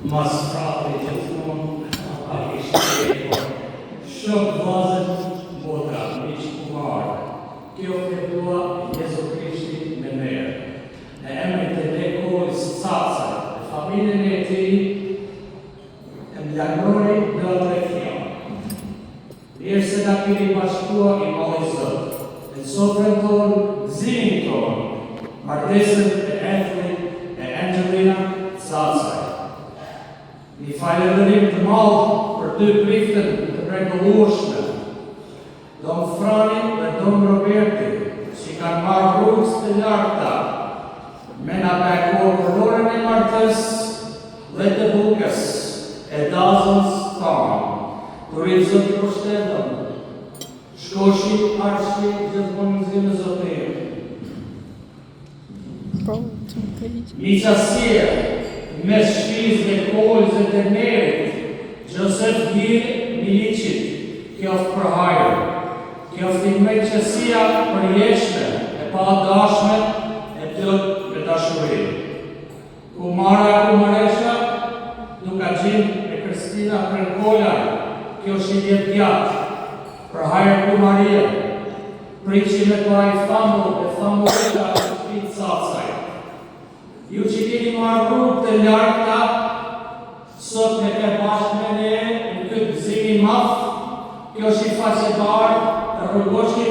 mas frate gjithmonë ata ishte shumë vllazër, motra, miq kumar. Kjo fletua Jezu Krishti me ne. Në emrin të Nekolis Cacaj, në familjen e tij, e mlagnori dhe atrefion. Mirë se na keni bashkuar i Malli Zot. Në sofrën tonë, gëzimin tonë, martesën e Anthony e Angelina Cacaj. Një falënderim të madh për dy priftën të mrekullueshme, Dom Frani dhe Dom Roberti, që kanë marrë rrugës të larta, me na bekuar valorin e martës dhe të bukës e dazës tonë. Turim Zot i përshtetëm, shkoshi arshi gjithmonë në zinë Zotit. Miqësia mes shtëpisë dhe Nekolis dhe Denerit, Josef Gjire Milicit, qoftë për hajër, qoftë miqësia përjeshme e padashme e plot me dashuri. Kumara Kumaresha, duka gjim e Kristina Krenkola, kjo shidjet gjatë, për hajër Kumaria, priqi me të ai famullet e famullet e shtëpisë Cacaj. Ju që keni marrë rrugë të larta, sot me ke bashkë me ne në këtë gëzimi madh, kjo është i faqetar, rrugoshi